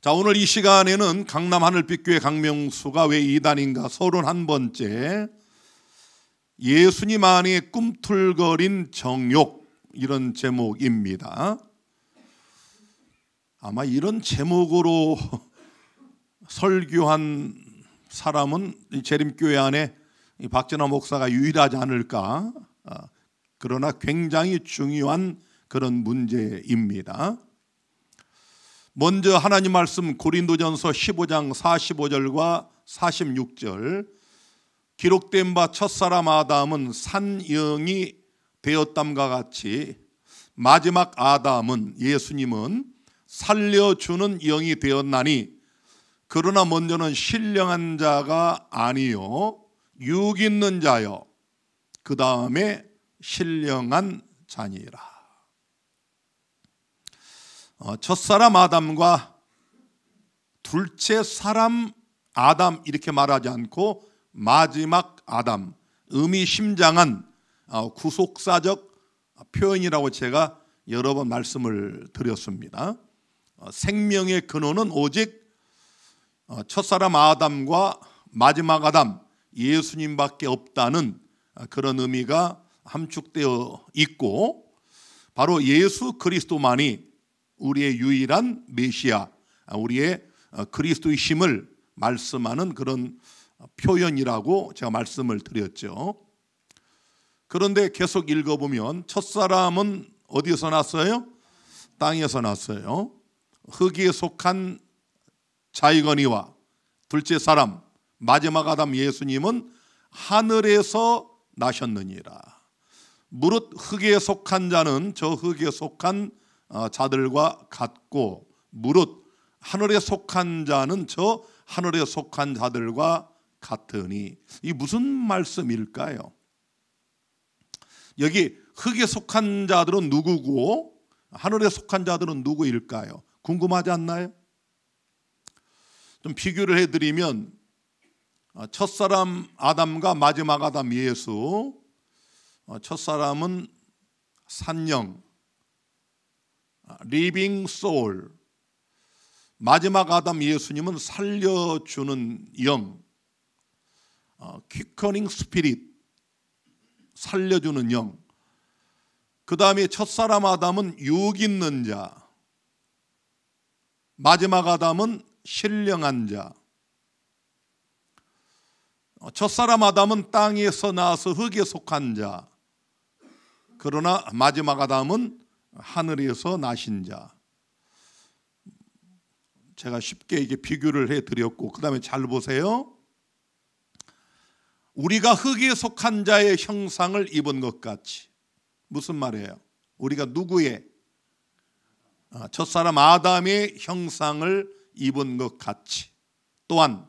자, 오늘 이 시간에는 강남 하늘빛교회 강명수가 왜 이단인가 31번째 예수님 안에 꿈틀거린 정욕, 이런 제목입니다. 아마 이런 제목으로 설교한 사람은 이 재림교회 안에 이 박진화 목사가 유일하지 않을까. 그러나 굉장히 중요한 그런 문제입니다. 먼저 하나님 말씀 고린도전서 15장 45절과 46절, 기록된 바 첫사람 아담은 산영이 되었담과 같이 마지막 아담은, 예수님은 살려주는 영이 되었나니 그러나 먼저는 신령한 자가 아니요 육 있는 자요 그 다음에 신령한 자니라. 첫사람 아담과 둘째 사람 아담 이렇게 말하지 않고 마지막 아담, 의미심장한 구속사적 표현이라고 제가 여러 번 말씀을 드렸습니다. 생명의 근원은 오직 첫사람 아담과 마지막 아담 예수님밖에 없다는 그런 의미가 함축되어 있고, 바로 예수 그리스도만이 우리의 유일한 메시아, 우리의 그리스도이심을 말씀하는 그런 표현이라고 제가 말씀을 드렸죠. 그런데 계속 읽어보면 첫사람은 어디에서 났어요? 땅에서 났어요. 흙에 속한 자이거니와 둘째 사람 마지막 아담 예수님은 하늘에서 나셨느니라. 무릇 흙에 속한 자는 저 흙에 속한 자들과 같고 무릇 하늘에 속한 자는 저 하늘에 속한 자들과 같으니, 이 무슨 말씀일까요? 여기 흙에 속한 자들은 누구고 하늘에 속한 자들은 누구일까요? 궁금하지 않나요? 좀 비교를 해드리면 첫사람 아담과 마지막 아담 예수, 첫사람은 산영, 리빙 소울, 마지막 아담 예수님은 살려주는 영, 퀴커닝 스피릿, 살려주는 영. 그 다음에 첫사람 아담은 육 있는 자, 마지막 아담은 신령한 자. 첫사람 아담은 땅에서 나와서 흙에 속한 자, 그러나 마지막 아담은 하늘에서 나신 자. 제가 쉽게 이게 비교를 해드렸고, 그 다음에 잘 보세요. 우리가 흙에 속한 자의 형상을 입은 것 같이, 무슨 말이에요? 우리가 누구의? 첫사람 아담의 형상을 입은 것 같이 또한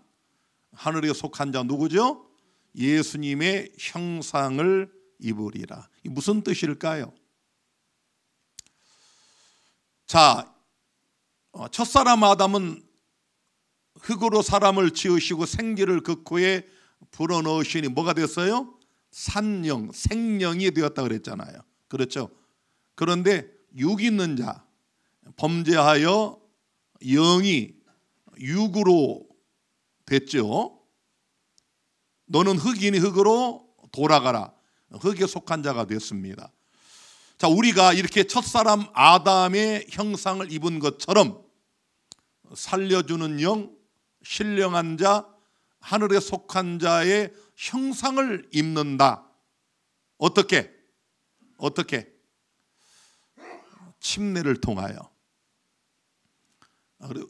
하늘에 속한 자 누구죠? 예수님의 형상을 입으리라. 이 무슨 뜻일까요? 자, 첫사람 아담은 흙으로 사람을 지으시고 생기를 그 코에 불어넣으시니 뭐가 됐어요? 산영, 생명이 되었다 그랬잖아요. 그렇죠? 그런데 육 있는 자, 범죄하여 영이 육으로 됐죠. 너는 흙이니 흙으로 돌아가라. 흙에 속한 자가 됐습니다. 자, 우리가 이렇게 첫사람 아담의 형상을 입은 것처럼 살려주는 영, 신령한 자, 하늘에 속한 자의 형상을 입는다. 어떻게? 침례를 통하여.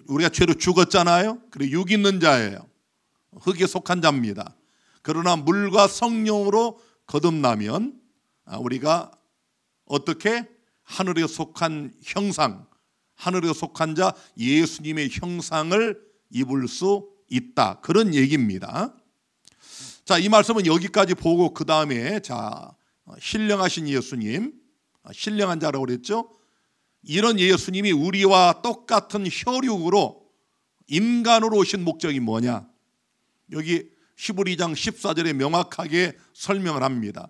우리가 죄로 죽었잖아요. 그리고 육 있는 자예요. 흙에 속한 자입니다. 그러나 물과 성령으로 거듭나면 우리가 어떻게? 하늘에 속한 형상, 하늘에 속한 자 예수님의 형상을 입을 수 있다, 그런 얘기입니다. 자, 이 말씀은 여기까지 보고 그 다음에 자, 신령하신 예수님, 신령한 자라고 그랬죠. 이런 예수님이 우리와 똑같은 혈육으로 인간으로 오신 목적이 뭐냐? 여기 히브리 2장 14절에 명확하게 설명을 합니다.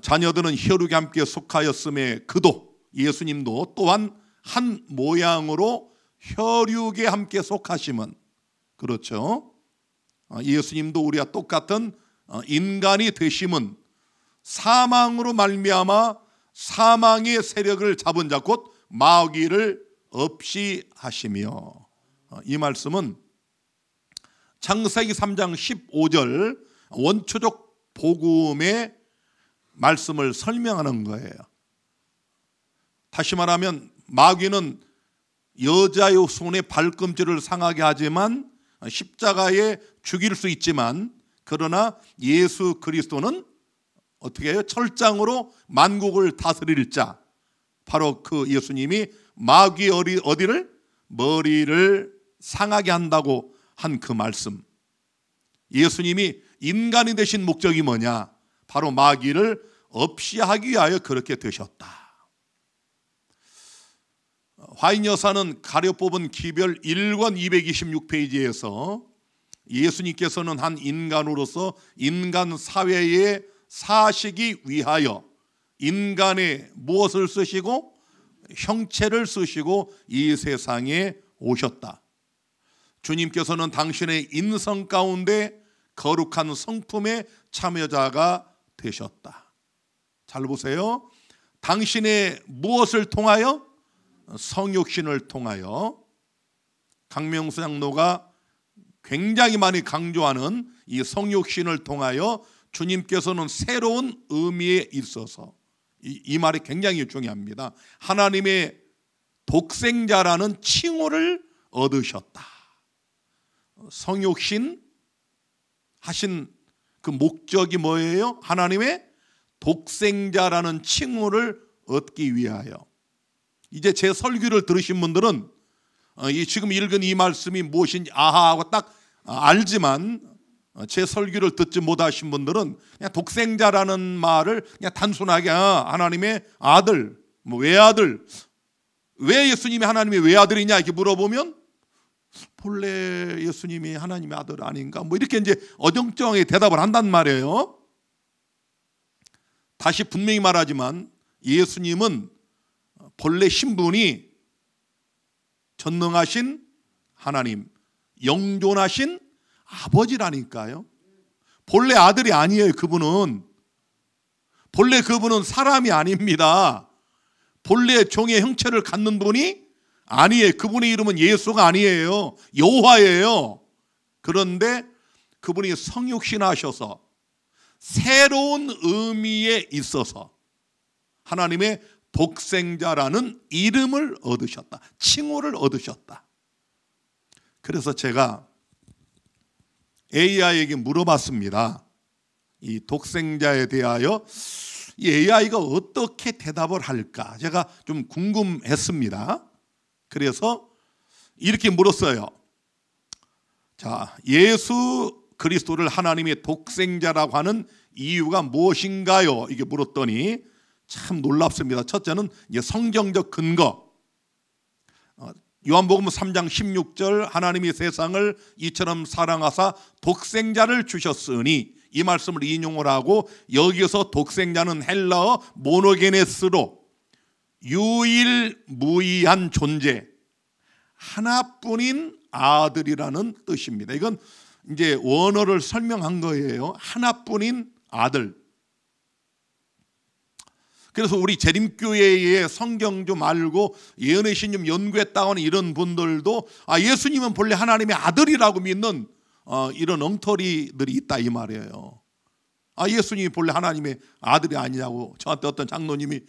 자녀들은 혈육에 함께 속하였음에 그도, 예수님도 또한 한 모양으로 혈육에 함께 속하심은, 그렇죠? 예수님도 우리와 똑같은 인간이 되심은 사망으로 말미암아 사망의 세력을 잡은 자 곧 마귀를 없이 하시며, 이 말씀은 창세기 3장 15절 원초적 복음의 말씀을 설명하는 거예요. 다시 말하면 마귀는 여자의 손에 발꿈치를 상하게 하지만 십자가에 죽일 수 있지만, 그러나 예수 그리스도는 어떻게 해요? 철장으로 만국을 다스릴 자, 바로 그 예수님이 마귀 어디를? 머리를 상하게 한다고 한 그 말씀. 예수님이 인간이 되신 목적이 뭐냐? 바로 마귀를 없이 하기 위하여 그렇게 되셨다. 화인 여사는 가려 뽑은 기별 1권 226페이지에서 예수님께서는 한 인간으로서 인간 사회에 사시기 위하여 인간의 무엇을 쓰시고? 형체를 쓰시고 이 세상에 오셨다. 주님께서는 당신의 인성 가운데 거룩한 성품의 참여자가 되셨다. 잘 보세요. 당신의 무엇을 통하여? 성육신을 통하여. 강명수 장로가 굉장히 많이 강조하는 이 성육신을 통하여 주님께서는 새로운 의미에 있어서, 이 말이 굉장히 중요합니다. 하나님의 독생자라는 칭호를 얻으셨다. 성육신 하신 그 목적이 뭐예요? 하나님의 독생자라는 칭호를 얻기 위하여. 이제 제 설교를 들으신 분들은 지금 읽은 이 말씀이 무엇인지 아하하고 딱 알지만, 제 설교를 듣지 못하신 분들은 그냥 독생자라는 말을 그냥 단순하게 하나님의 아들, 외아들, 왜 예수님이 하나님의 외아들이냐 이렇게 물어보면 본래 예수님이 하나님의 아들 아닌가 이렇게 이제 어정쩡하게 대답을 한단 말이에요. 다시 분명히 말하지만 예수님은 본래 신분이 전능하신 하나님, 영존하신 아버지라니까요. 본래 아들이 아니에요. 그분은 본래 그분은 사람이 아닙니다. 본래 종의 형체를 갖는 분이 아니에요. 그분의 이름은 예수가 아니에요. 여호와예요. 그런데 그분이 성육신하셔서 새로운 의미에 있어서 하나님의 독생자라는 이름을 얻으셨다. 칭호를 얻으셨다. 그래서 제가 AI에게 물어봤습니다. 이 독생자에 대하여 이 AI가 어떻게 대답을 할까 제가 좀 궁금했습니다. 그래서 이렇게 물었어요. 자, 예수 그리스도를 하나님의 독생자라고 하는 이유가 무엇인가요? 이게 물었더니 참 놀랍습니다. 첫째는 이제 성경적 근거. 요한복음 3장 16절 하나님이 세상을 이처럼 사랑하사 독생자를 주셨으니, 이 말씀을 인용을 하고 여기서 독생자는 헬라어 모노게네스로 유일무이한 존재, 하나뿐인 아들이라는 뜻입니다. 이건 이제 원어를 설명한 거예요. 하나뿐인 아들. 그래서 우리 재림교회의 성경 좀 알고 예언의 신 좀 연구했다고 하는 이런 분들도 예수님은 본래 하나님의 아들이라고 믿는 이런 엉터리들이 있다 이 말이에요. 예수님이 본래 하나님의 아들이 아니냐고 저한테 어떤 장로님이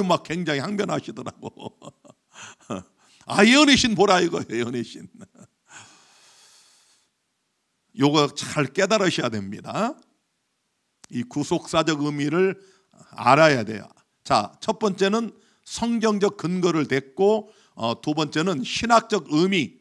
막 굉장히 항변하시더라고. 예언의 신 보라 이거예요. 예언의 신. 요거 잘 깨달으셔야 됩니다. 이 구속사적 의미를 알아야 돼요. 자, 첫 번째는 성경적 근거를 댔고, 두 번째는 신학적 의미,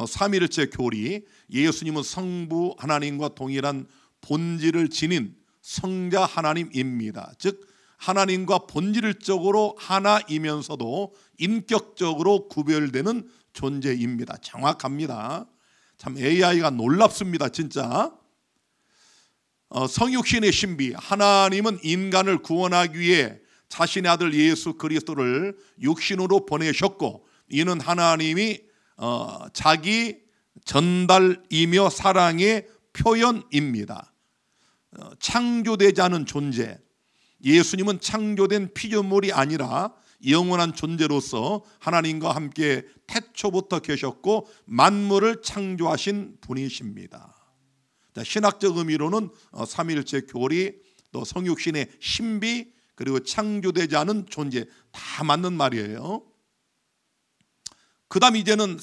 삼위일체 교리. 예수님은 성부 하나님과 동일한 본질을 지닌 성자 하나님입니다. 즉 하나님과 본질적으로 하나이면서도 인격적으로 구별되는 존재입니다. 정확합니다. 참 AI가 놀랍습니다. 진짜. 성육신의 신비, 하나님은 인간을 구원하기 위해 자신의 아들 예수 그리스도를 육신으로 보내셨고, 이는 하나님이 자기 전달이며 사랑의 표현입니다. 창조되지 않은 존재, 예수님은 창조된 피조물이 아니라 영원한 존재로서 하나님과 함께 태초부터 계셨고 만물을 창조하신 분이십니다. 신학적 의미로는 삼위일체 교리, 또 성육신의 신비, 그리고 창조되지 않은 존재, 다 맞는 말이에요. 그 다음 이제는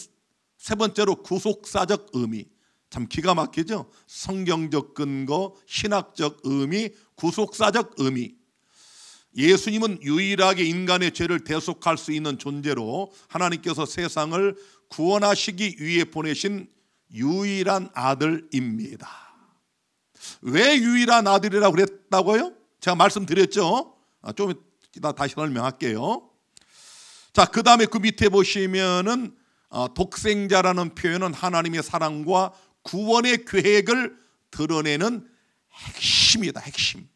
세 번째로 구속사적 의미. 참 기가 막히죠. 성경적 근거, 신학적 의미, 구속사적 의미. 예수님은 유일하게 인간의 죄를 대속할 수 있는 존재로 하나님께서 세상을 구원하시기 위해 보내신 유일한 아들입니다. 왜 유일한 아들이라고 그랬다고요? 제가 말씀드렸죠. 좀 이따 다시 설명할게요. 자, 그 다음에 그 밑에 보시면은 독생자라는 표현은 하나님의 사랑과 구원의 계획을 드러내는 핵심이다. 핵심.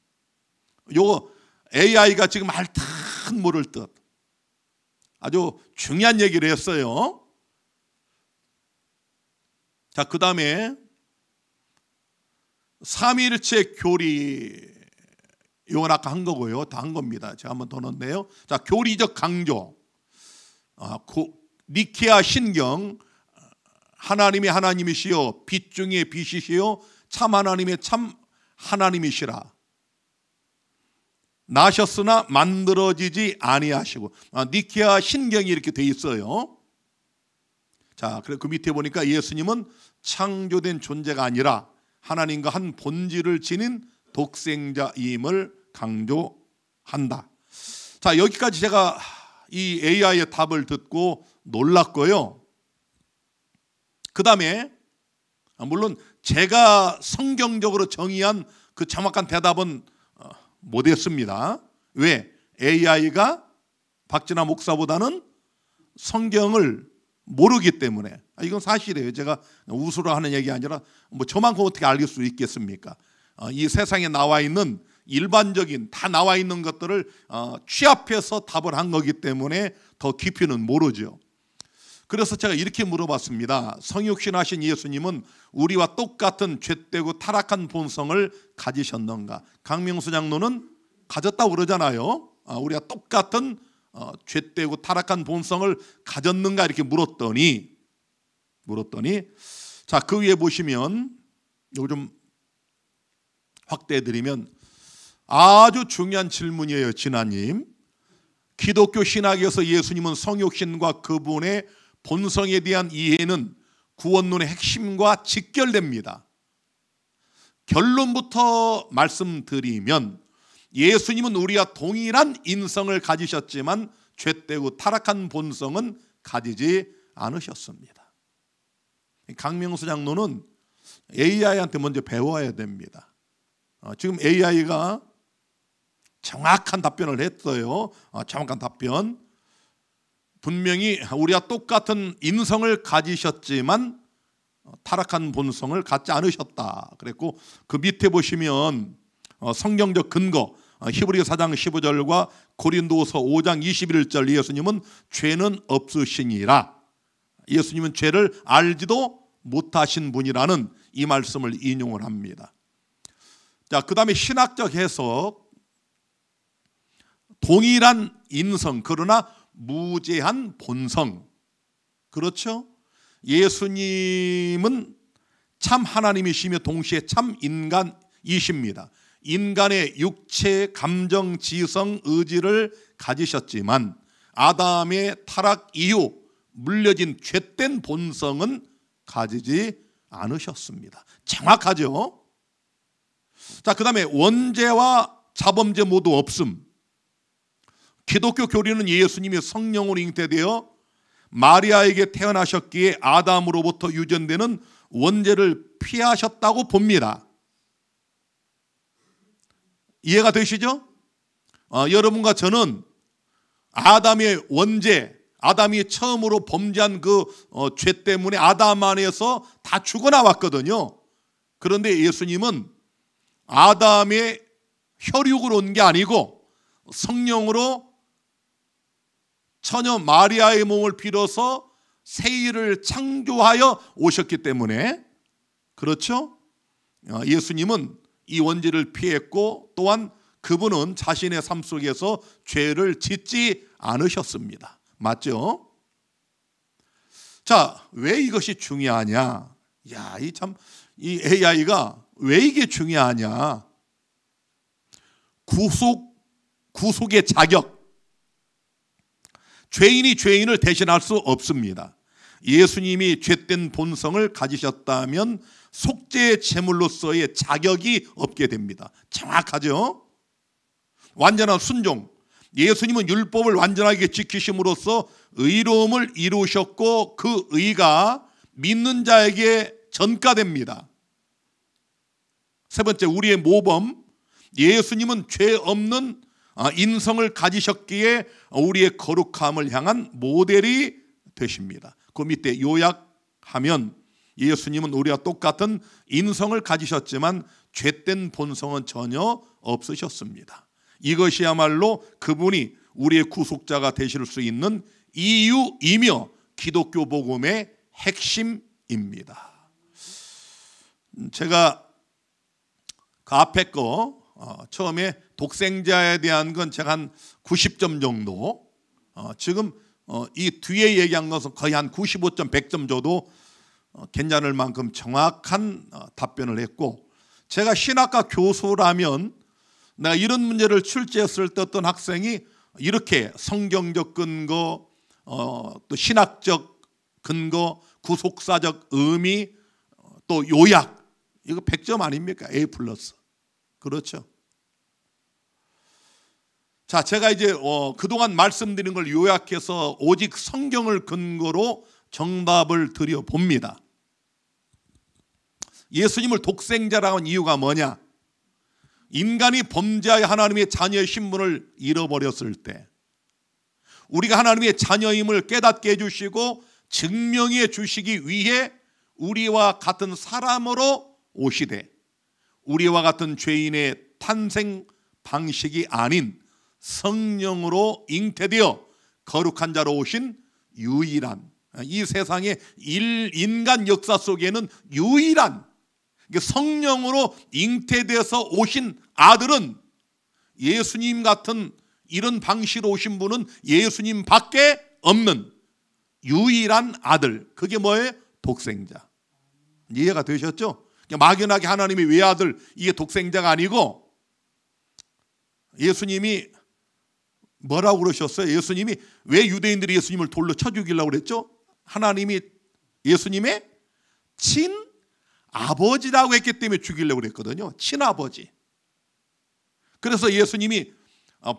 요거 AI가 지금 핥듯 모를 듯 아주 중요한 얘기를 했어요. 자, 그 다음에 삼위일체 교리, 이건 아까 한 거고요. 다 한 겁니다. 제가 한번 더 넣었네요. 자, 교리적 강조. 니케아 신경, 하나님이 하나님이시요 빛 중에 빛이시요 참 하나님의 참 하나님이시라. 나셨으나 만들어지지 아니하시고, 니케아 신경이 이렇게 돼 있어요. 자, 그래 그 밑에 보니까 예수님은 창조된 존재가 아니라 하나님과 한 본질을 지닌 독생자임을 강조한다. 자, 여기까지 제가 이 AI의 답을 듣고 놀랐고요. 그 다음에 물론 제가 성경적으로 정의한 그 정확한 대답은 못했습니다. 왜? AI가 박진아 목사보다는 성경을 모르기 때문에. 이건 사실이에요. 제가 우스로 하는 얘기 아니라 뭐 저만큼 어떻게 알 수 있겠습니까? 이 세상에 나와 있는 일반적인 다 나와 있는 것들을 취합해서 답을 한 거기 때문에 더 깊이는 모르죠. 그래서 제가 이렇게 물어봤습니다. 성육신하신 예수님은 우리와 똑같은 죄되고 타락한 본성을 가지셨는가? 강명수 장로는 가졌다고 그러잖아요. 우리가 똑같은 죄되고 타락한 본성을 가졌는가 이렇게 물었더니 자, 그 위에 보시면 이거 좀 확대해드리면 아주 중요한 질문이에요. 진아님, 기독교 신학에서 예수님은 성육신과 그분의 본성에 대한 이해는 구원론의 핵심과 직결됩니다. 결론부터 말씀드리면 예수님은 우리와 동일한 인성을 가지셨지만 죄되고 타락한 본성은 가지지 않으셨습니다. 강명수 장로는 AI한테 먼저 배워야 됩니다. 지금 AI가 정확한 답변을 했어요. 정확한 답변. 분명히 우리와 똑같은 인성을 가지셨지만 타락한 본성을 갖지 않으셨다 그랬고, 그 밑에 보시면 성경적 근거 히브리서 4장 15절과 고린도서 5장 21절 예수님은 죄는 없으시니라. 예수님은 죄를 알지도 못하신 분이라는 이 말씀을 인용을 합니다. 자, 그 다음에 신학적 해석. 동일한 인성 그러나 무제한 본성. 그렇죠? 예수님은 참 하나님이시며 동시에 참 인간이십니다. 인간의 육체, 감정, 지성, 의지를 가지셨지만 아담의 타락 이후 물려진 죄된 본성은 가지지 않으셨습니다. 정확하죠? 자, 그 다음에 원죄와 자범죄 모두 없음. 기독교 교리는 예수님이 성령으로 잉태되어 마리아에게 태어나셨기에 아담으로부터 유전되는 원죄를 피하셨다고 봅니다. 이해가 되시죠? 여러분과 저는 아담의 원죄, 아담이 처음으로 범죄한 그 죄 때문에 아담 안에서 다 죽어나왔거든요. 그런데 예수님은 아담의 혈육으로 온 게 아니고 성령으로 처녀 마리아의 몸을 빌어서 세일을 창조하여 오셨기 때문에, 그렇죠? 예수님은 이 원죄를 피했고 또한 그분은 자신의 삶 속에서 죄를 짓지 않으셨습니다. 맞죠? 자, 왜 이것이 중요하냐? 야, 이 AI가 왜 이게 중요하냐? 구속의 자격. 죄인이 죄인을 대신할 수 없습니다. 예수님이 죄된 본성을 가지셨다면 속죄의 제물로서의 자격이 없게 됩니다. 정확하죠? 완전한 순종. 예수님은 율법을 완전하게 지키심으로써 의로움을 이루셨고 그 의가 믿는 자에게 전가됩니다. 세 번째, 우리의 모범. 예수님은 죄 없는 인성을 가지셨기에 우리의 거룩함을 향한 모델이 되십니다. 그 밑에 요약하면 예수님은 우리와 똑같은 인성을 가지셨지만 죄된 본성은 전혀 없으셨습니다. 이것이야말로 그분이 우리의 구속자가 되실 수 있는 이유이며 기독교 복음의 핵심입니다. 제가 그 앞에 거 처음에 독생자에 대한 건 제가 한 90점 정도, 지금 이 뒤에 얘기한 것은 거의 한 95점, 100점 줘도 괜찮을 만큼 정확한 답변을 했고, 제가 신학과 교수라면 내가 이런 문제를 출제했을 때 어떤 학생이 이렇게 성경적 근거, 또 신학적 근거, 구속사적 의미, 또 요약, 이거 100점 아닙니까? A+. 그렇죠? 자, 제가 이제 그동안 말씀드린 걸 요약해서 오직 성경을 근거로 정답을 드려 봅니다. 예수님을 독생자라고 한 이유가 뭐냐? 인간이 범죄하여 하나님의 자녀의 신분을 잃어버렸을 때 우리가 하나님의 자녀임을 깨닫게 해주시고 증명해 주시기 위해 우리와 같은 사람으로 오시되 우리와 같은 죄인의 탄생 방식이 아닌 성령으로 잉태되어 거룩한 자로 오신 유일한, 이 세상의 인간 역사 속에는 유일한 성령으로 잉태되어서 오신 아들은, 예수님 같은 이런 방식으로 오신 분은 예수님 밖에 없는 유일한 아들. 그게 뭐예요? 독생자. 이해가 되셨죠? 막연하게 하나님이 외아들, 이게 독생자가 아니고, 예수님이 뭐라고 그러셨어요? 예수님이 왜 유대인들이 예수님을 돌로 쳐 죽이려고 그랬죠? 하나님이 예수님의 친아버지라고 했기 때문에 죽이려고 그랬거든요. 친아버지. 그래서 예수님이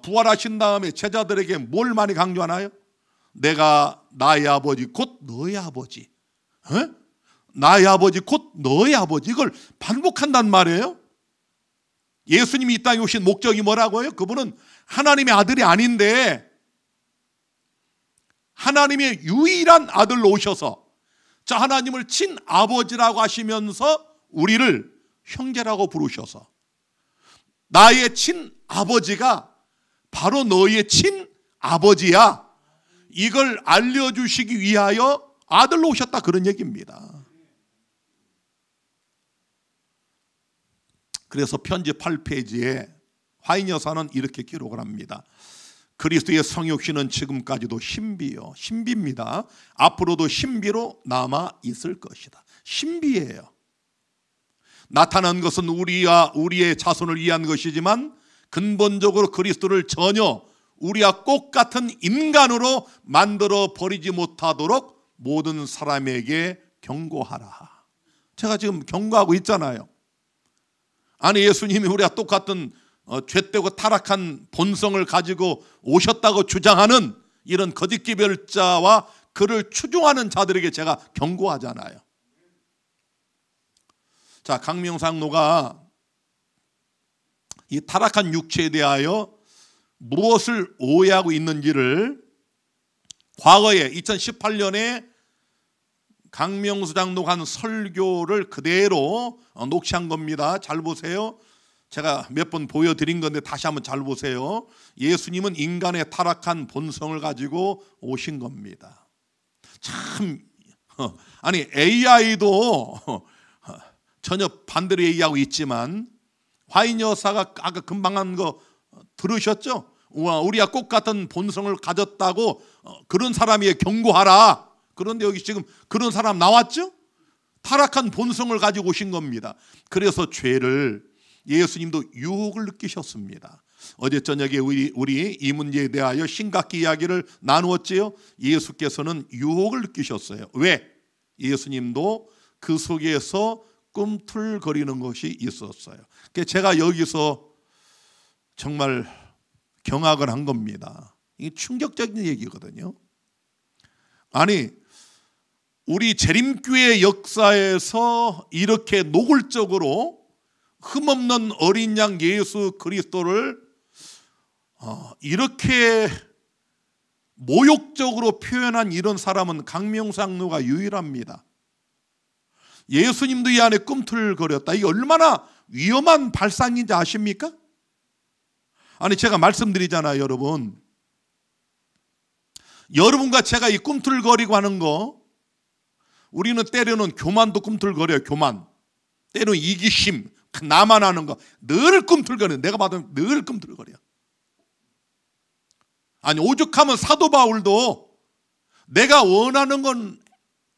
부활하신 다음에 제자들에게 뭘 많이 강조하나요? 내가 나의 아버지 곧 너의 아버지, 나의 아버지 곧 너의 아버지, 이걸 반복한단 말이에요. 예수님이 이 땅에 오신 목적이 뭐라고요? 그분은 하나님의 아들이 아닌데 하나님의 유일한 아들로 오셔서 자, 하나님을 친아버지라고 하시면서 우리를 형제라고 부르셔서 나의 친아버지가 바로 너의 친아버지야, 이걸 알려주시기 위하여 아들로 오셨다, 그런 얘기입니다. 그래서 편지 8페이지에 화인 여사는 이렇게 기록을 합니다. 그리스도의 성육신은 지금까지도 신비요, 신비입니다. 앞으로도 신비로 남아 있을 것이다. 신비예요. 나타난 것은 우리와 우리의 자손을 위한 것이지만 근본적으로 그리스도를 전혀 우리와 똑같은 인간으로 만들어 버리지 못하도록 모든 사람에게 경고하라. 제가 지금 경고하고 있잖아요. 아니, 예수님이 우리와 똑같은 죄되고 타락한 본성을 가지고 오셨다고 주장하는 이런 거짓기별자와 그를 추종하는 자들에게 제가 경고하잖아요. 자, 강명상노가 이 타락한 육체에 대하여 무엇을 오해하고 있는지를 과거에 2018년에 강명수 장로가 한 설교를 그대로 녹취한 겁니다. 잘 보세요. 제가 몇 번 보여드린 건데 다시 한번 잘 보세요. 예수님은 인간의 타락한 본성을 가지고 오신 겁니다. 참 아니 AI도 전혀 반대로 얘기하고 있지만 화인 여사가 아까 금방 한 거 들으셨죠? 우리가 꽃 같은 본성을 가졌다고 그런 사람이 경고하라. 그런데 여기 지금 그런 사람 나왔죠? 타락한 본성을 가지고 오신 겁니다. 그래서 죄를 예수님도 유혹을 느끼셨습니다. 어제 저녁에 우리 이 문제에 대하여 신학기 이야기를 나누었지요. 예수께서는 유혹을 느끼셨어요. 왜? 예수님도 그 속에서 꿈틀거리는 것이 있었어요. 제가 여기서 정말 경악을 한 겁니다. 이게 충격적인 얘기거든요. 아니 우리 재림교회 역사에서 이렇게 노골적으로 흠없는 어린 양 예수 그리스도를 이렇게 모욕적으로 표현한 이런 사람은 강명상누가 유일합니다. 예수님도 이 안에 꿈틀거렸다. 이게 얼마나 위험한 발상인지 아십니까? 아니 제가 말씀드리잖아요, 여러분. 여러분과 제가 이 꿈틀거리고 하는 거, 우리는 때로는 교만도 꿈틀거려요. 교만. 때로는 이기심, 나만 하는 거 늘 꿈틀거려요. 내가 봐도 늘 꿈틀거려. 아니 오죽하면 사도 바울도 내가 원하는 건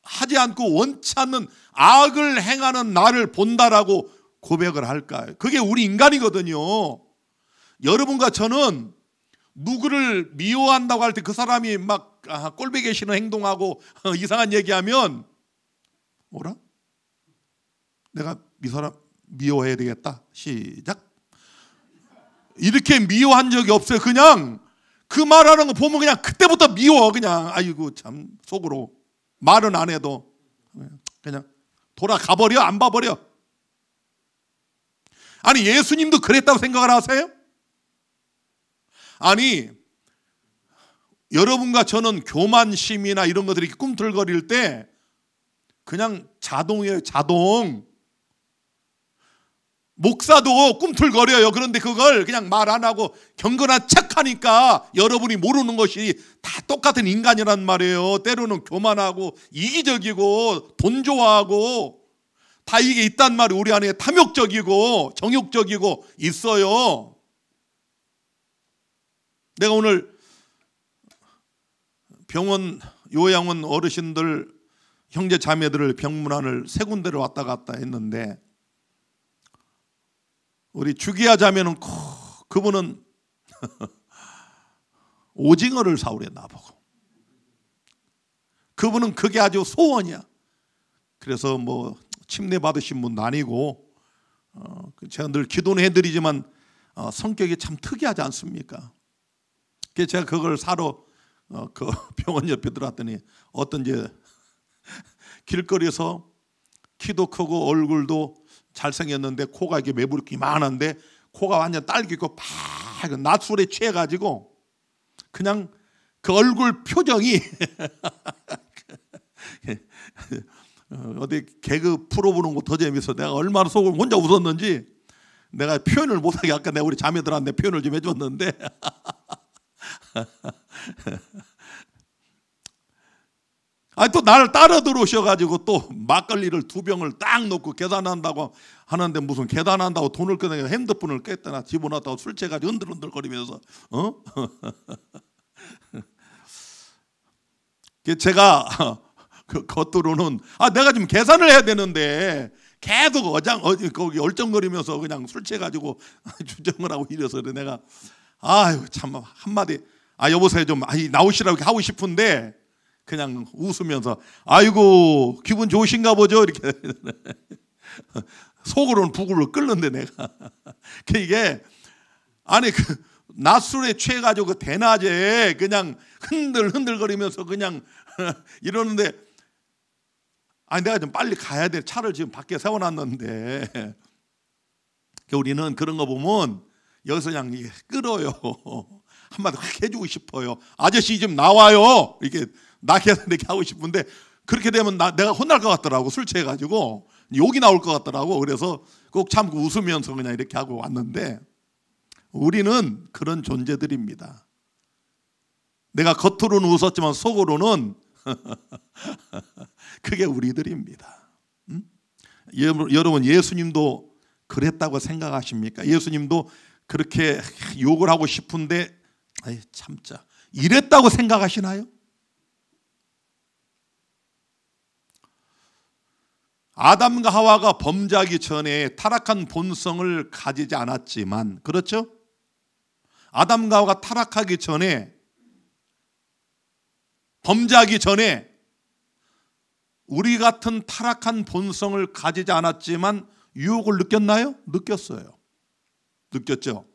하지 않고 원치 않는 악을 행하는 나를 본다라고 고백을 할까요? 그게 우리 인간이거든요. 여러분과 저는 누구를 미워한다고 할 때 그 사람이 막 꼴보기 싫은 행동하고 이상한 얘기하면 뭐라? 내가 이 사람 미워해야 되겠다. 시작. 이렇게 미워한 적이 없어요. 그냥 그 말하는 거 보면 그냥 그때부터 미워. 그냥 아이고 참 속으로 말은 안 해도 그냥 돌아가 버려. 안 봐버려. 아니 예수님도 그랬다고 생각을 하세요? 아니 여러분과 저는 교만심이나 이런 것들이 꿈틀거릴 때 그냥 자동이에요. 자동. 목사도 꿈틀거려요. 그런데 그걸 그냥 말 안 하고 경건한 척하니까 여러분이 모르는 것이 다 똑같은 인간이란 말이에요. 때로는 교만하고 이기적이고 돈 좋아하고 다 이게 있단 말이 우리 안에 탐욕적이고 정욕적이고 있어요. 내가 오늘 병원 요양원 어르신들 형제 자매들을 병문안을 세 군데를 왔다 갔다 했는데 우리 주기야 자매는 그분은 오징어를 사오래 나보고. 그분은 그게 아주 소원이야. 그래서 뭐 침례 받으신 분도 아니고 제가 늘 기도는 해드리지만 성격이 참 특이하지 않습니까? 그래서 제가 그걸 사러 그 병원 옆에 들어왔더니 어떤 이제 길거리에서 키도 크고 얼굴도 잘생겼는데 코가 이렇게 매부리끼 많은데 코가 완전 딸기고 팍 낮술에 취해가지고 그냥 그 얼굴 표정이 어디 개그 프로 보는 거 더 재밌어. 내가 얼마나 속을 혼자 웃었는지 내가 표현을 못하게 아까 내가 우리 자매들한테 표현을 좀 해줬는데 아니 또 나를 따라 들어오셔가지고 또 막걸리를 2병을 딱 놓고 계산한다고 하는데 무슨 계산한다고 돈을 꺼내서 핸드폰을 깼다나 집어넣었다고 술 취해가지고 흔들흔들거리면서 제가 그 겉으로는 내가 지금 계산을 해야 되는데 계속 거기 얼쩡거리면서 그냥 술 취해가지고 주정을 하고 이래서 내가 아유 참 한마디 여보세요 좀 나오시라고 하고 싶은데 그냥 웃으면서 아이고 기분 좋으신가 보죠 이렇게 속으로는 부글을 끓는데 내가 이게 아니 그 낮술에 취해가지고 그 대낮에 그냥 흔들거리면서 그냥 이러는데 내가 좀 빨리 가야 돼. 차를 지금 밖에 세워놨는데 우리는 그런 거 보면 여기서 그냥 끌어요. 한마디 확 해주고 싶어요. 아저씨 좀 나와요. 이렇게 이렇게 하고 싶은데 그렇게 되면 내가 혼날 것 같더라고. 술 취해가지고 욕이 나올 것 같더라고. 그래서 꼭 참고 웃으면서 그냥 이렇게 하고 왔는데 우리는 그런 존재들입니다. 내가 겉으로는 웃었지만 속으로는 그게 우리들입니다. 여러분 예수님도 그랬다고 생각하십니까? 예수님도 그렇게 욕을 하고 싶은데 아이 참자 이랬다고 생각하시나요? 아담과 하와가 범죄하기 전에 타락한 본성을 가지지 않았지만, 그렇죠? 아담과 하와가 타락하기 전에, 범죄하기 전에 우리 같은 타락한 본성을 가지지 않았지만 유혹을 느꼈나요? 느꼈어요. 느꼈죠?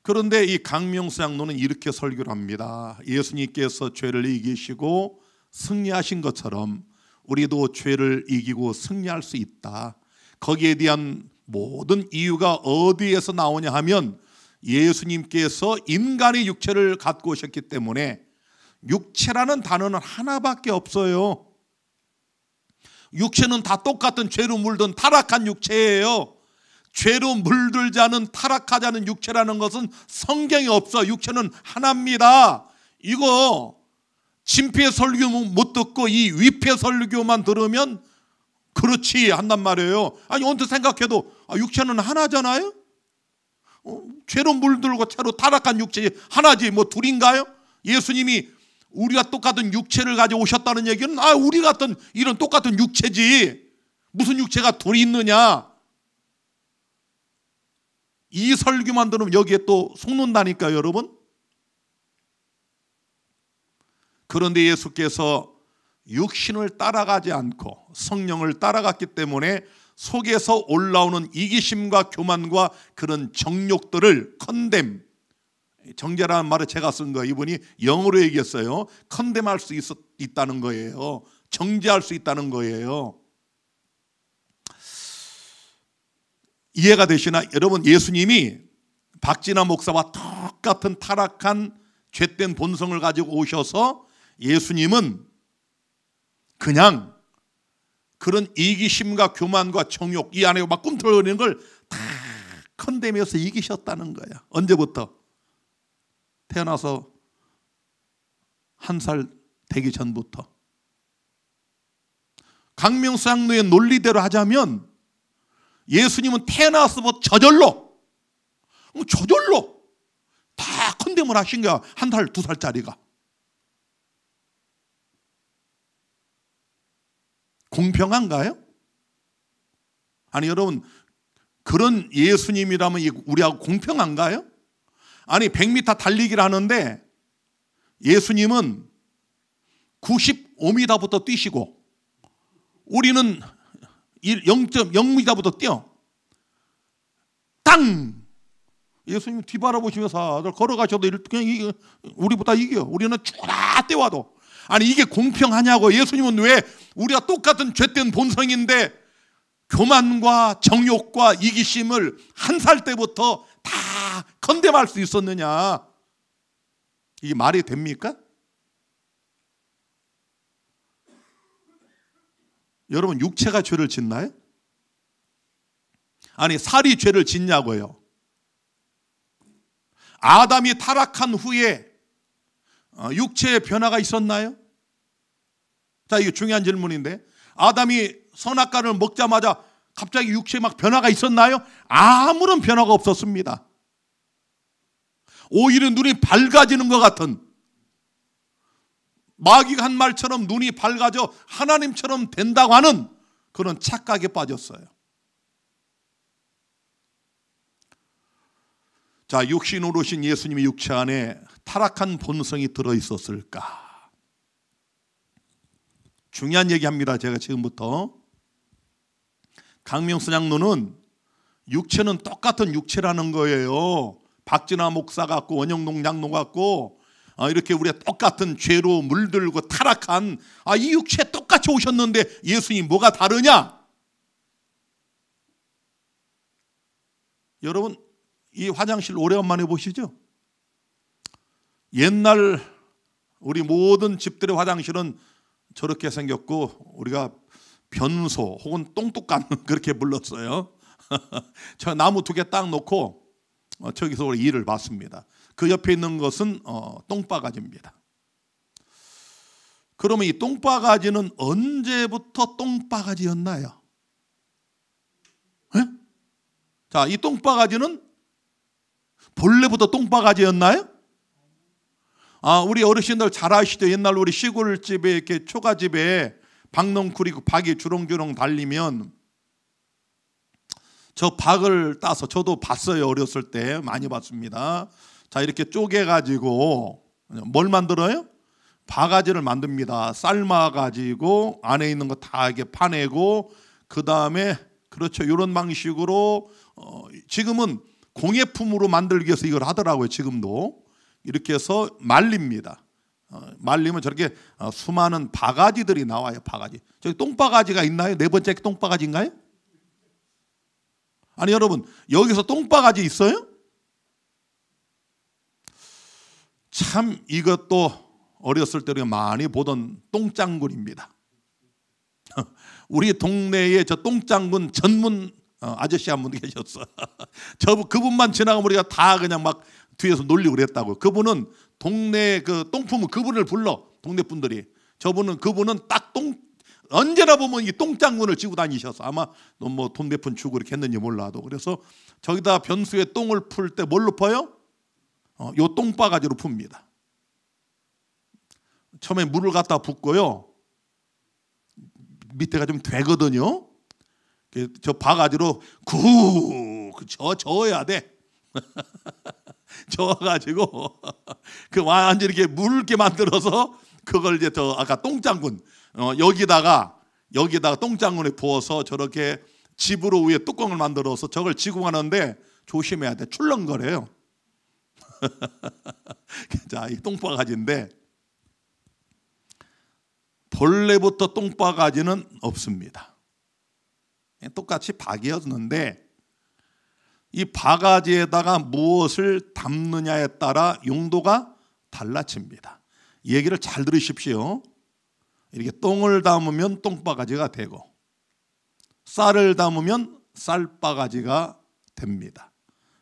그런데 이 강명수 장로는 이렇게 설교를 합니다. 예수님께서 죄를 이기시고 승리하신 것처럼 우리도 죄를 이기고 승리할 수 있다. 거기에 대한 모든 이유가 어디에서 나오냐 하면 예수님께서 인간의 육체를 갖고 오셨기 때문에 육체라는 단어는 하나밖에 없어요. 육체는 다 똑같은 죄로 물든 타락한 육체예요. 죄로 물들지 않은 타락하지 않은 육체라는 것은 성경에 없어. 육체는 하나입니다. 이거 진폐 설교 못 듣고 이 위폐 설교만 들으면 그렇지 한단 말이에요. 아니 언뜻 생각해도 육체는 하나잖아요. 죄로 물들고 죄로 타락한 육체 하나지 뭐 둘인가요? 예수님이 우리가 똑같은 육체를 가지고 오셨다는 얘기는 우리 같은 이런 똑같은 육체지 무슨 육체가 둘이 있느냐. 이 설교만 들으면 여기에 또 속는다니까요, 여러분. 그런데 예수께서 육신을 따라가지 않고 성령을 따라갔기 때문에 속에서 올라오는 이기심과 교만과 그런 정욕들을 컨뎀, 정죄라는 말을 제가 쓴 거예요. 이분이 영어로 얘기했어요. 컨뎀할 수 있다는 거예요. 정죄할 수 있다는 거예요. 이해가 되시나? 여러분 예수님이 박진아 목사와 똑같은 타락한 죄된 본성을 가지고 오셔서 예수님은 그냥 그런 이기심과 교만과 정욕 이 안에 막 꿈틀거리는 걸 다 컨뎀해서 이기셨다는 거야. 언제부터? 태어나서 1살 되기 전부터. 강명수 장로의 논리대로 하자면 예수님은 태어나서부터 저절로 다 컨뎀을 하신 거야. 1살, 2살짜리가. 공평한가요? 아니 여러분 그런 예수님이라면 우리하고 공평한가요? 아니 100m 달리기를 하는데 예수님은 95m부터 뛰시고 우리는 0.0m부터 뛰어. 땅! 예수님 뒤바라보시면서 걸어가셔도 그냥 우리보다 이겨. 우리는 쭈라 뛰어와도. 아니 이게 공평하냐고. 예수님은 왜 우리가 똑같은 죄된 본성인데 교만과 정욕과 이기심을 1살 때부터 다 컨뎀할 수 있었느냐. 이게 말이 됩니까? 여러분 육체가 죄를 짓나요? 아니 살이 죄를 짓냐고요. 아담이 타락한 후에 육체의 변화가 있었나요? 자, 이거 중요한 질문인데 아담이 선악과를 먹자마자 갑자기 육체에 막 변화가 있었나요? 아무런 변화가 없었습니다. 오히려 눈이 밝아지는 것 같은, 마귀가 한 말처럼 눈이 밝아져 하나님처럼 된다고 하는 그런 착각에 빠졌어요. 자, 육신으로 오신 예수님의 육체 안에 타락한 본성이 들어있었을까? 중요한 얘기합니다. 제가 지금부터. 강명수 장로는 육체는 똑같은 육체라는 거예요. 박진아 목사 같고 원영동 장로 같고 이렇게 우리가 똑같은 죄로 물들고 타락한 이 육체 똑같이 오셨는데 예수님 뭐가 다르냐? 여러분 이 화장실 오래간만에 보시죠? 옛날 우리 모든 집들의 화장실은 저렇게 생겼고 우리가 변소 혹은 똥뚝간 그렇게 불렀어요. 저 나무 2개 딱 놓고 저기서 우리 일을 봤습니다. 그 옆에 있는 것은 똥바가지입니다. 그러면 이 똥바가지는 언제부터 똥바가지였나요? 네? 자, 이 똥바가지는 본래부터 똥바가지였나요? 우리 어르신들 잘 아시죠? 옛날 우리 시골집에 이렇게 초가집에 박넝쿨이고 박이 주렁주렁 달리면 저 박을 따서, 저도 봤어요. 어렸을 때 많이 봤습니다. 자, 이렇게 쪼개가지고 뭘 만들어요? 바가지를 만듭니다. 삶아가지고 안에 있는 거 다 이렇게 파내고, 그 다음에 그렇죠, 이런 방식으로 지금은 공예품으로 만들기 위해서 이걸 하더라고요. 지금도 이렇게 해서 말립니다. 말리면 저렇게 수많은 바가지들이 나와요. 바가지. 저기 똥바가지가 있나요? 4번째 똥바가지인가요? 아니 여러분, 여기서 똥바가지 있어요? 참 이것도 어렸을 때 우리가 많이 보던 똥장군입니다. 우리 동네에 저 똥장군 전문 아저씨 한 분 계셨어. 그분만 지나가면 우리가 다 그냥 막 뒤에서 놀리고 그랬다고. 그분은 동네 그 똥품은 그분을 불러, 동네 분들이. 그분은 딱 언제나 보면 이 똥장군을 쥐고 다니셔서, 아마 뭐 돈 몇 푼 주고 이렇게 했는지 몰라도. 그래서 저기다 변수에 똥을 풀 때 뭘로 퍼요? 요 똥바가지로 풉니다. 처음에 물을 갖다 붓고요, 밑에가 좀 되거든요. 저 바가지로 저어야 돼. 저어가지고 완전 이렇게 묽게 만들어서 그걸 이제 아까 똥장군 여기다가 똥장군에 부어서 저렇게 집으로 위에 뚜껑을 만들어서 저걸 지고 가는데 조심해야 돼. 출렁거려요. 자, 이 똥바가지인데 본래부터 똥바가지는 없습니다. 똑같이 박이었는데 이 바가지에다가 무엇을 담느냐에 따라 용도가 달라집니다. 이 얘기를 잘 들으십시오. 이렇게 똥을 담으면 똥바가지가 되고, 쌀을 담으면 쌀바가지가 됩니다.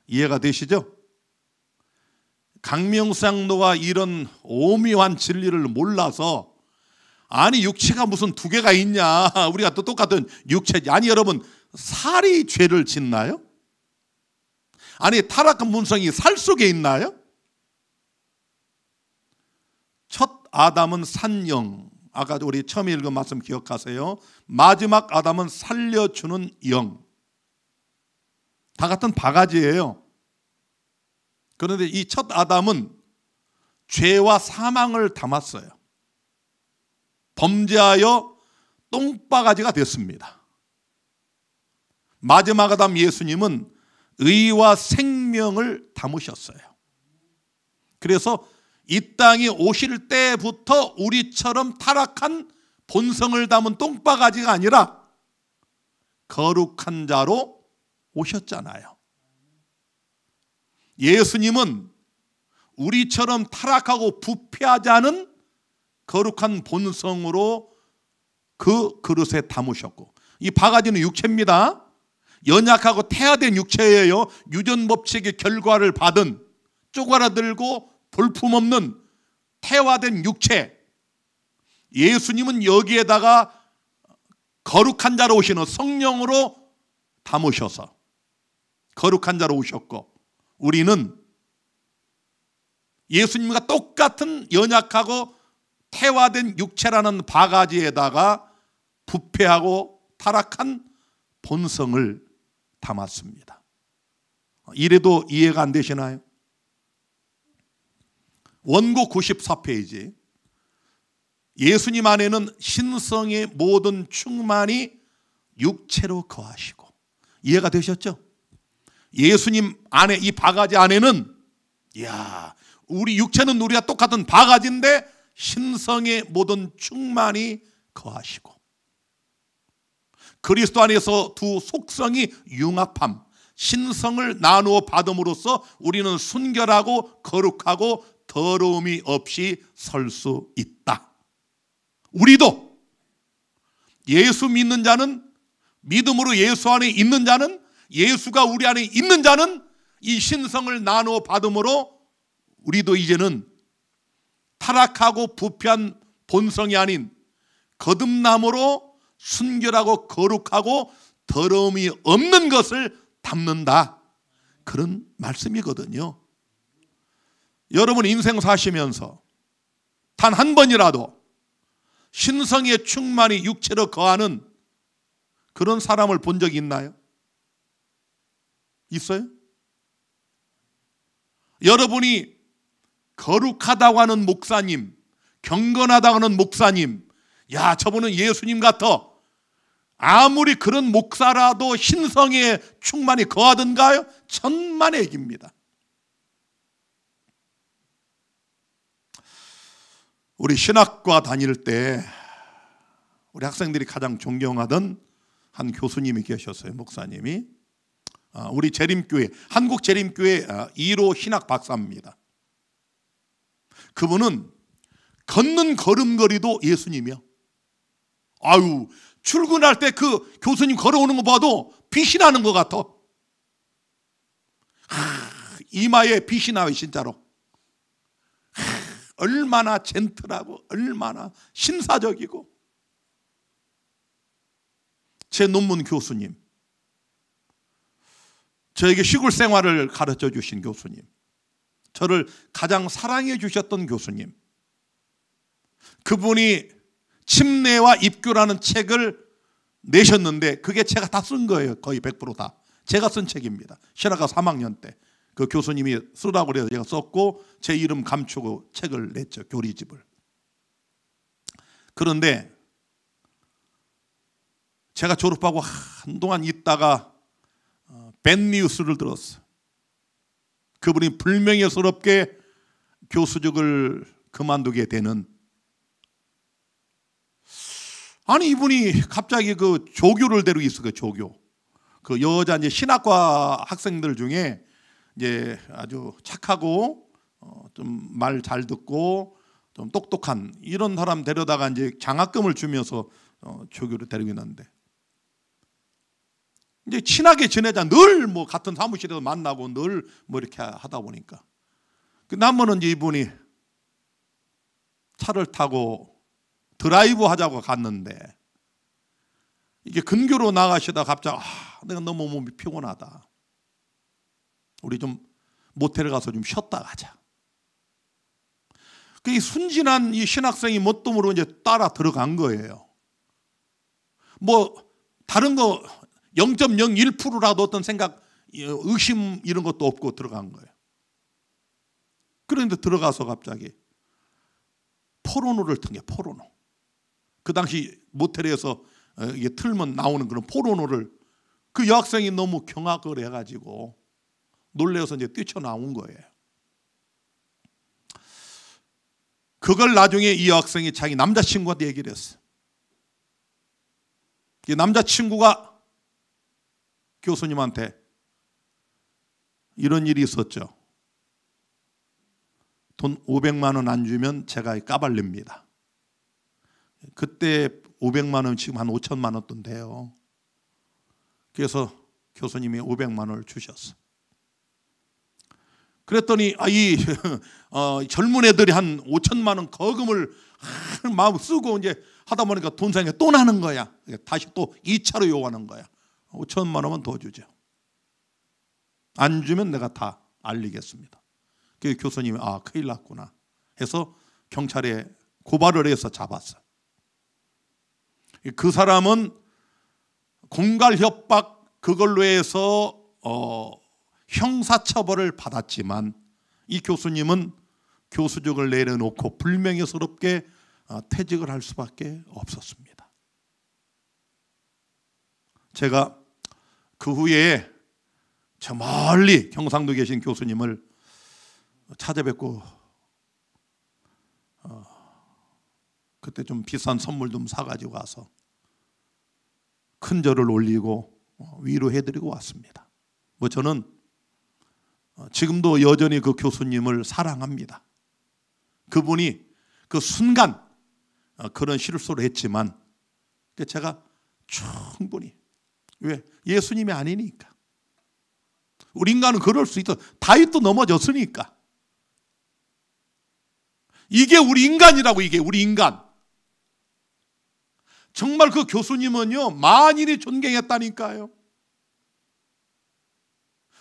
이해가 되시죠? 강명상도가 이런 오묘한 진리를 몰라서, 아니 육체가 무슨 2개가 있냐, 우리가 또 똑같은 육체지. 아니 여러분, 살이 죄를 짓나요? 아니 타락한 본성이 살 속에 있나요? 첫 아담은 산영, 아까 우리 처음 읽은 말씀 기억하세요. 마지막 아담은 살려주는 영. 다 같은 바가지예요. 그런데 이 첫 아담은 죄와 사망을 담았어요. 범죄하여 똥바가지가 됐습니다. 마지막 아담 예수님은 의와 생명을 담으셨어요. 그래서 이 땅에 오실 때부터 우리처럼 타락한 본성을 담은 똥바가지가 아니라 거룩한 자로 오셨잖아요. 예수님은 우리처럼 타락하고 부패하지 않은 거룩한 본성으로 그 그릇에 담으셨고, 이 바가지는 육체입니다. 연약하고 태화된 육체예요. 유전법칙의 결과를 받은 쪼그라들고 볼품없는 태화된 육체. 예수님은 여기에다가 거룩한 자로 오시는 성령으로 담으셔서 거룩한 자로 오셨고, 우리는 예수님과 똑같은 연약하고 태화된 육체라는 바가지에다가 부패하고 타락한 본성을 담았습니다. 이래도 이해가 안 되시나요? 원고 94페이지. 예수님 안에는 신성의 모든 충만이 육체로 거하시고. 이해가 되셨죠? 예수님 안에, 이 바가지 안에는, 우리 육체는 우리가 똑같은 바가지인데 신성의 모든 충만이 거하시고, 그리스도 안에서 두 속성이 융합함, 신성을 나누어 받음으로써 우리는 순결하고 거룩하고 더러움이 없이 설 수 있다. 우리도 예수 믿는 자는, 믿음으로 예수 안에 있는 자는, 예수가 우리 안에 있는 자는 이 신성을 나누어 받음으로 우리도 이제는 타락하고 부패한 본성이 아닌 거듭남으로 순결하고 거룩하고 더러움이 없는 것을 담는다, 그런 말씀이거든요. 여러분 인생 사시면서 단 한 번이라도 신성의 충만이 육체로 거하는 그런 사람을 본 적이 있나요? 있어요? 여러분이 거룩하다고 하는 목사님, 경건하다고 하는 목사님, 야 저분은 예수님 같아, 아무리 그런 목사라도 신성의 충만이 거하던가요? 천만의 얘기입니다. 우리 신학과 다닐 때 우리 학생들이 가장 존경하던 한 교수님이 계셨어요. 목사님이. 우리 재림교회, 한국 재림교회 1호 신학 박사입니다. 그분은 걷는 걸음걸이도 예수님이요. 아유, 출근할 때 그 교수님 걸어오는 거 봐도 빛이 나는 것 같아. 이마에 빛이 나요, 진짜로. 얼마나 젠틀하고 얼마나 신사적이고. 제 논문 교수님, 저에게 시골 생활을 가르쳐 주신 교수님, 저를 가장 사랑해 주셨던 교수님, 그분이 침례와 입교라는 책을 내셨는데 그게 제가 다 쓴 거예요. 거의 100% 다 제가 쓴 책입니다. 신학과 3학년 때 그 교수님이 쓰라고 그래서 제가 썼고 제 이름 감추고 책을 냈죠. 교리집을. 그런데 제가 졸업하고 한동안 있다가 밴뉴스를 들었어요. 그분이 불명예스럽게 교수직을 그만두게 되는. 아니 이분이 갑자기 그 조교를 데리고 있어. 그 조교. 그 여자 이제 신학과 학생들 중에 이제 아주 착하고 좀 말 잘 듣고 좀 똑똑한 이런 사람 데려다가 이제 장학금을 주면서 조교를 데리고 있는데, 이제 친하게 지내자, 늘 뭐 같은 사무실에서 만나고 늘 뭐 이렇게 하다 보니까 근데 한 번은 이제 이분이 차를 타고 드라이브 하자고 갔는데 이게 근교로 나가시다 갑자기 내가 너무 몸이 피곤하다, 우리 좀 모텔에 가서 좀 쉬었다 가자. 그 순진한 이 신학생이 멋도모로 이제 따라 들어간 거예요. 뭐 다른 거 0.01%라도 어떤 생각, 의심 이런 것도 없고 들어간 거예요. 그런데 들어가서 갑자기 포르노를 튼 게, 포르노. 그 당시 모텔에서 이게 틀면 나오는 그런 포르노를, 그 여학생이 너무 경악을 해가지고 놀래서 이제 뛰쳐나온 거예요. 그걸 나중에 이 여학생이 자기 남자친구한테 얘기를 했어요. 이 남자친구가 교수님한테 이런 일이 있었죠. 돈 500만 원 안 주면 제가 까발립니다. 그때 500만 원 지금 한 5천만 원 돈 돼요. 그래서 교수님이 500만 원을 주셨어. 그랬더니 이 젊은 애들이 한 5천만 원 거금을 마음 쓰고 이제 하다 보니까 돈 생각이 또 나는 거야. 다시 또 2차로 요구하는 거야. 5천만 원만 더 주죠. 안 주면 내가 다 알리겠습니다. 그 교수님이 큰일 났구나 해서 경찰에 고발을 해서 잡았어. 그 사람은 공갈 협박 그걸로 해서 형사처벌을 받았지만 이 교수님은 교수직을 내려놓고 불명예스럽게 퇴직을 할 수밖에 없었습니다. 제가 그 후에 저 멀리 경상도 계신 교수님을 찾아뵙고 그때 좀 비싼 선물 좀 사가지고 와서 큰 절을 올리고 위로해드리고 왔습니다. 뭐 저는 지금도 여전히 그 교수님을 사랑합니다. 그분이 그 순간 그런 실수를 했지만 그러니까 제가 충분히, 왜? 예수님이 아니니까. 우리 인간은 그럴 수 있어. 다윗도 넘어졌으니까. 이게 우리 인간이라고. 이게 우리 인간. 정말 그 교수님은요 만인이 존경했다니까요.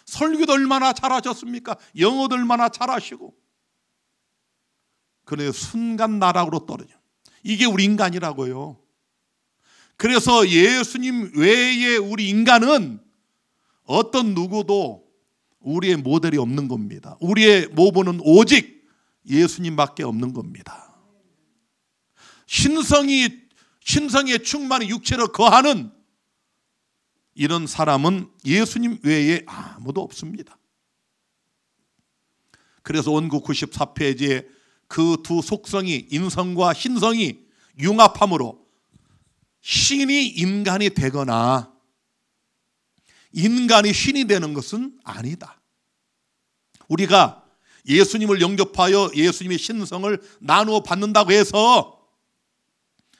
설교도 얼마나 잘하셨습니까? 영어도 얼마나 잘하시고. 그래서 순간 나락으로 떨어져. 이게 우리 인간이라고요. 그래서 예수님 외에 우리 인간은 어떤 누구도 우리의 모델이 없는 겁니다. 우리의 모범은 오직 예수님밖에 없는 겁니다. 신성의 충만히 육체로 거하는 이런 사람은 예수님 외에 아무도 없습니다. 그래서 원고 94페이지에 그 두 속성이, 인성과 신성이 융합함으로 신이 인간이 되거나 인간이 신이 되는 것은 아니다. 우리가 예수님을 영접하여 예수님의 신성을 나누어 받는다고 해서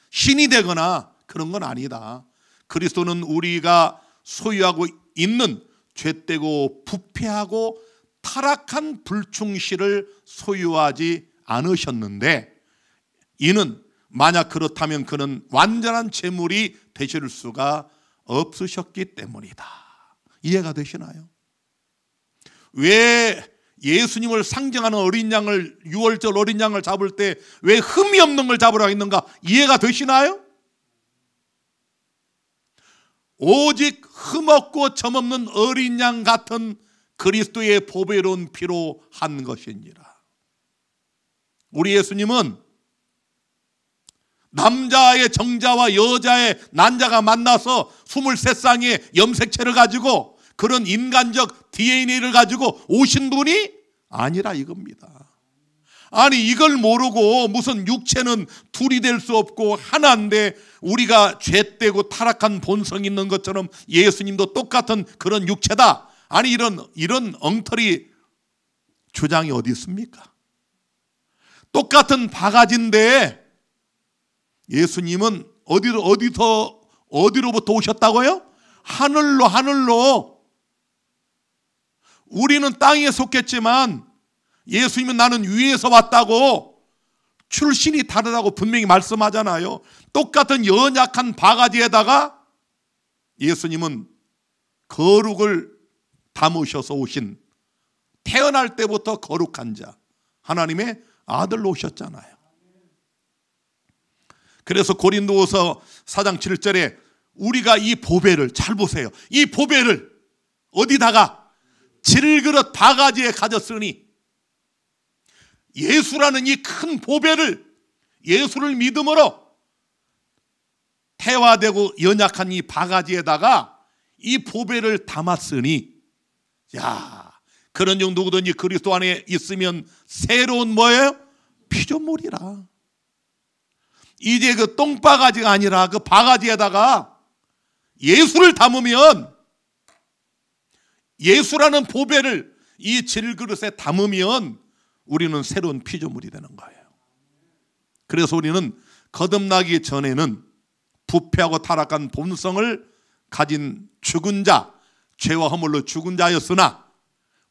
신이 되거나 그런 건 아니다. 그리스도는 우리가 소유하고 있는 죄되고 부패하고 타락한 불충실을 소유하지 않으셨는데, 이는 만약 그렇다면 그는 완전한 재물이 되실 수가 없으셨기 때문이다. 이해가 되시나요? 왜 예수님을 상징하는 어린 양을, 유월절 어린 양을 잡을 때 왜 흠이 없는 걸 잡으라 했는가? 이해가 되시나요? 오직 흠없고 점없는 어린 양 같은 그리스도의 보배로운 피로 한 것이니라. 우리 예수님은 남자의 정자와 여자의 난자가 만나서 23쌍의 염색체를 가지고 그런 인간적 DNA를 가지고 오신 분이 아니라 이겁니다. 아니 이걸 모르고 무슨 육체는 둘이 될 수 없고 하나인데 우리가 죄되고 타락한 본성이 있는 것처럼 예수님도 똑같은 그런 육체다. 아니 이런 엉터리 주장이 어디 있습니까? 똑같은 바가지인데 예수님은 어디로부터 오셨다고요? 하늘로. 우리는 땅에 속했지만 예수님은 나는 위에서 왔다고 출신이 다르다고 분명히 말씀하잖아요. 똑같은 연약한 바가지에다가 예수님은 거룩을 담으셔서 오신, 태어날 때부터 거룩한 자, 하나님의 아들로 오셨잖아요. 그래서 고린도후서 4장 7절에 우리가 이 보배를, 잘 보세요, 이 보배를 어디다가? 질그릇 바가지에 가졌으니, 예수라는 이 큰 보배를, 예수를 믿음으로 태화되고 연약한 이 바가지에다가 이 보배를 담았으니, 야, 그런즉 누구든지 그리스도 안에 있으면 새로운 뭐예요? 피조물이라. 이제 그 똥바가지가 아니라 그 바가지에다가 예수를 담으면, 예수라는 보배를 이 질그릇에 담으면 우리는 새로운 피조물이 되는 거예요. 그래서 우리는 거듭나기 전에는 부패하고 타락한 본성을 가진 죽은 자, 죄와 허물로 죽은 자였으나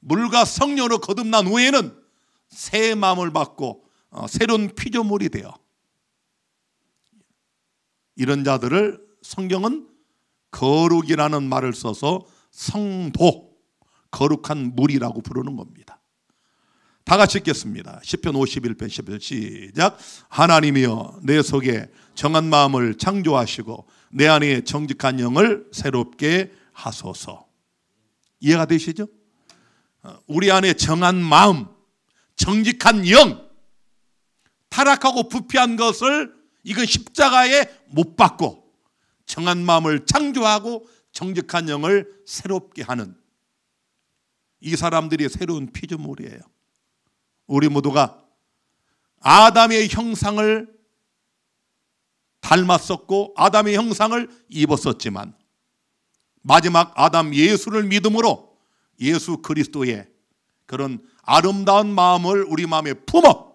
물과 성령으로 거듭난 후에는 새 마음을 받고 새로운 피조물이 되어, 이런 자들을 성경은 거룩이라는 말을 써서 성도, 거룩한 물이라고 부르는 겁니다. 다 같이 읽겠습니다. 시편 51편 11 시작. 하나님이여 내 속에 정한 마음을 창조하시고 내 안에 정직한 영을 새롭게 하소서. 이해가 되시죠? 우리 안에 정한 마음, 정직한 영, 타락하고 부패한 것을 이건 십자가에 못 박고 정한 마음을 창조하고 정직한 영을 새롭게 하는 이 사람들이 새로운 피조물이에요. 우리 모두가 아담의 형상을 닮았었고 아담의 형상을 입었었지만 마지막 아담 예수를 믿음으로 예수 그리스도의 그런 아름다운 마음을 우리 마음에 품어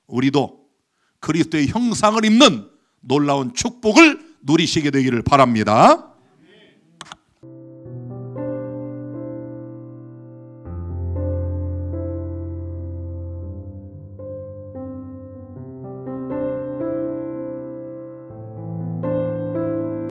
우리도 그리스도의 형상을 입는 놀라운 축복을 누리시게 되기를 바랍니다.